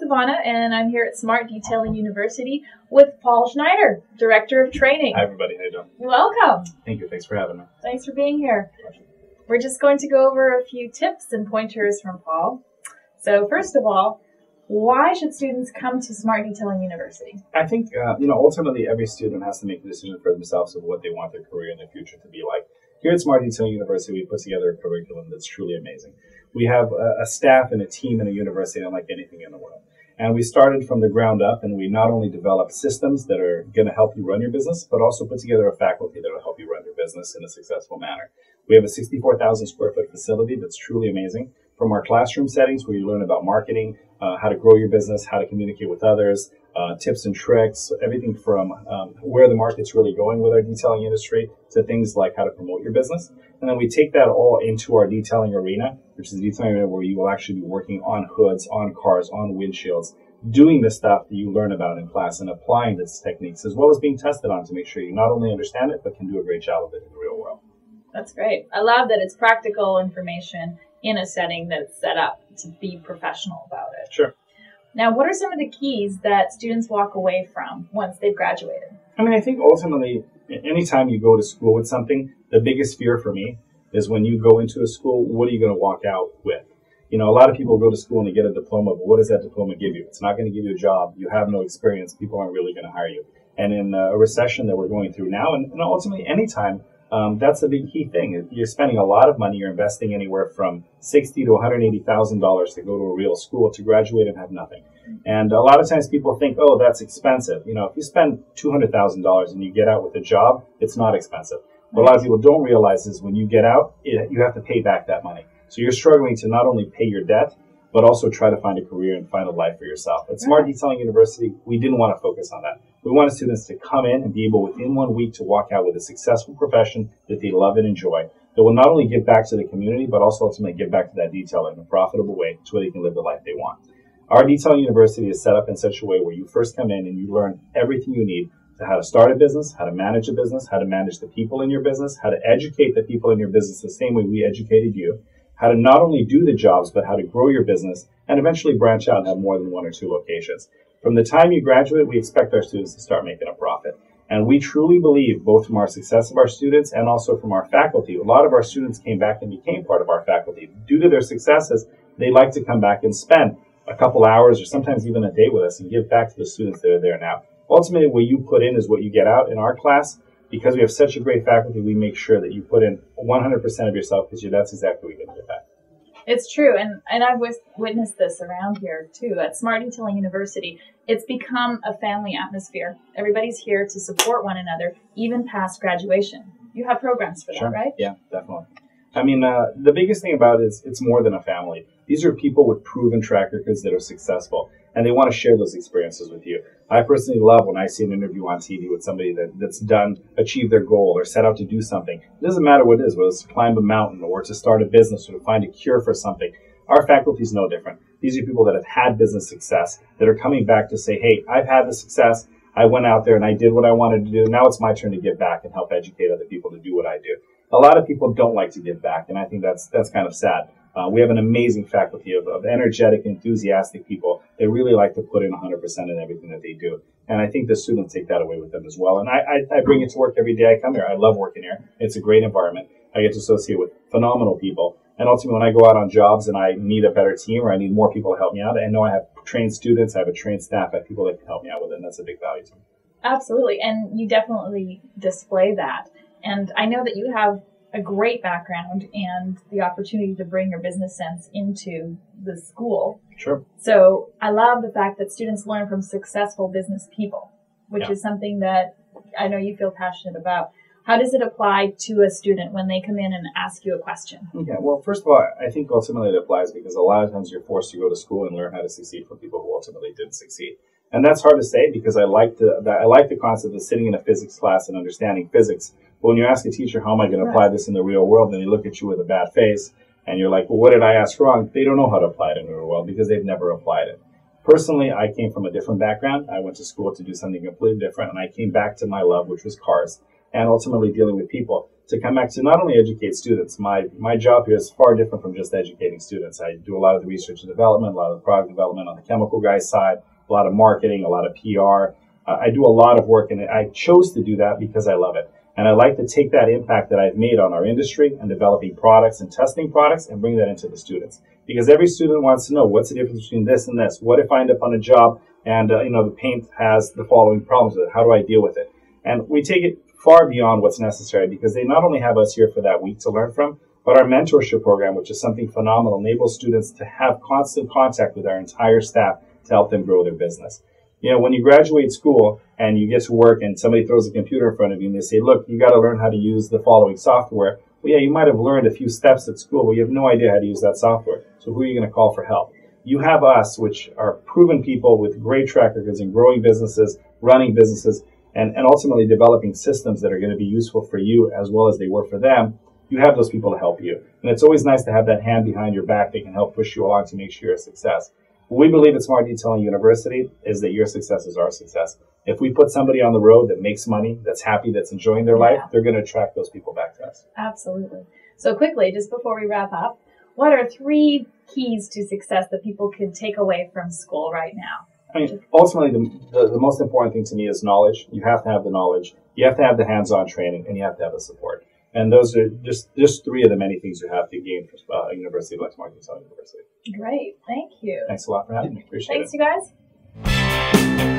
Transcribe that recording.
Savannah, and I'm here at Smart Detailing University with Paul Schneider, Director of Training. Hi, everybody. How you doing? Welcome. Thank you. Thanks for having me. Thanks for being here. We're just going to go over a few tips and pointers from Paul. So first of all, why should students come to Smart Detailing University? I think, ultimately every student has to make a decision for themselves of what they want their career in the future to be like. Here at Smart Detailing University, we put together a curriculum that's truly amazing. We have a staff and a team in a university unlike anything in the world. And we started from the ground up, and we not only developed systems that are going to help you run your business, but also put together a faculty that will help you run your business in a successful manner. We have a 64,000 square foot facility that's truly amazing. From our classroom settings where you learn about marketing, how to grow your business, how to communicate with others, tips and tricks, everything from where the market's really going with our detailing industry to things like how to promote your business. And then we take that all into our detailing arena, which is a detailing arena where you will actually be working on hoods, on cars, on windshields, doing the stuff that you learn about in class and applying these techniques, as well as being tested on to make sure you not only understand it, but can do a great job of it in the real world. That's great. I love that it's practical information in a setting that's set up to be professional about it. Sure. Now, what are some of the keys that students walk away from once they've graduated? I think ultimately, anytime you go to school with something, the biggest fear for me is when you go into a school, what are you going to walk out with? A lot of people go to school and they get a diploma, but what does that diploma give you? It's not going to give you a job. You have no experience. People aren't really going to hire you. And in a recession that we're going through now, and ultimately anytime, that's a big key thing. You're spending a lot of money. You're investing anywhere from $60,000 to $180,000 to go to a real school to graduate and have nothing. And a lot of times people think, oh, that's expensive. If you spend $200,000 and you get out with a job, it's not expensive. What a lot of people don't realize is when you get out, you have to pay back that money. So you're struggling to not only pay your debt, but also try to find a career and find a life for yourself. At Smart Detailing University, we didn't want to focus on that. We wanted students to come in and be able within 1 week to walk out with a successful profession that they love and enjoy, that will not only give back to the community, but also ultimately give back to that detailer in a profitable way so they can live the life they want. Our Detailing University is set up in such a way where you first come in and you learn everything you need to how to start a business, how to manage a business, how to manage the people in your business, how to educate the people in your business the same way we educated you, how to not only do the jobs, but how to grow your business and eventually branch out and have more than 1 or 2 locations. From the time you graduate, we expect our students to start making a profit. And we truly believe, both from our success of our students and also from our faculty, a lot of our students came back and became part of our faculty. Due to their successes, they like to come back and spend a couple hours or sometimes even a day with us and give back to the students that are there now. Ultimately, what you put in is what you get out. In our class, because we have such a great faculty, we make sure that you put in 100% of yourself because that's exactly what you're going to get back. It's true, and I've witnessed this around here, too. At Smart Detailing University, it's become a family atmosphere. Everybody's here to support one another, even past graduation. You have programs for that, right? Yeah, definitely. The biggest thing about it is it's more than a family. These are people with proven track records that are successful, and they want to share those experiences with you. I personally love when I see an interview on TV with somebody that's achieved their goal or set out to do something. It doesn't matter what it is, whether it's to climb a mountain or to start a business or to find a cure for something. Our faculty is no different. These are people that have had business success that are coming back to say, hey, I've had the success. I went out there and I did what I wanted to do. Now it's my turn to give back and help educate other people to do what I do. A lot of people don't like to give back, and I think that's kind of sad. We have an amazing faculty of energetic, enthusiastic people. They really like to put in 100% in everything that they do. And I think the students take that away with them as well. And I bring it to work every day I come here. I love working here. It's a great environment. I get to associate with phenomenal people. And ultimately, when I go out on jobs and I need a better team or I need more people to help me out, I know I have trained students, I have a trained staff, I have people that can help me out with it. And that's a big value to me. Absolutely. And you definitely display that. And I know that you have a great background and the opportunity to bring your business sense into the school. Sure. So I love the fact that students learn from successful business people, which is something that I know you feel passionate about. How does it apply to a student when they come in and ask you a question? Yeah, well, first of all, I think ultimately it applies because a lot of times you're forced to go to school and learn how to succeed from people who ultimately didn't succeed. And that's hard to say because I like the concept of sitting in a physics class and understanding physics. But when you ask a teacher, how am I going to apply this in the real world, then they look at you with a bad face and you're like, well, what did I ask wrong? They don't know how to apply it in the real world because they've never applied it. Personally, I came from a different background. I went to school to do something completely different, and I came back to my love, which was cars, and ultimately dealing with people. to come back to not only educate students. My job here is far different from just educating students. I do a lot of the research and development, a lot of the product development on the chemical guys side, a lot of marketing, a lot of PR. I do a lot of work, and I chose to do that because I love it. And I like to take that impact that I've made on our industry and developing products and testing products and bring that into the students. Because every student wants to know, what's the difference between this and this? What if I end up on a job and, the paint has the following problems with it? How do I deal with it? And we take it far beyond what's necessary, because they not only have us here for that week to learn from, but our mentorship program, which is something phenomenal, enables students to have constant contact with our entire staff to help them grow their business. When you graduate school and you get to work and somebody throws a computer in front of you and they say, look, you got to learn how to use the following software. Well, yeah, you might have learned a few steps at school, but you have no idea how to use that software. So who are you going to call for help? You have us, which are proven people with great track records in growing businesses, running businesses, and ultimately developing systems that are going to be useful for you as well as they were for them. You have those people to help you. And it's always nice to have that hand behind your back that can help push you along to make sure you're a success. What we believe at Smart Detailing University is that your success is our success. If we put somebody on the road that makes money, that's happy, that's enjoying their life, they're going to attract those people back to us. Absolutely. So quickly, just before we wrap up, what are 3 keys to success that people could take away from school right now? I mean, ultimately, the most important thing to me is knowledge. You have to have the knowledge. You have to have the hands-on training, and you have to have the support. And those are just 3 of the many things you have to gain from a university like Smart Detailing University. Great. Thank you. Thanks a lot for having me. Appreciate it. Thanks, you guys.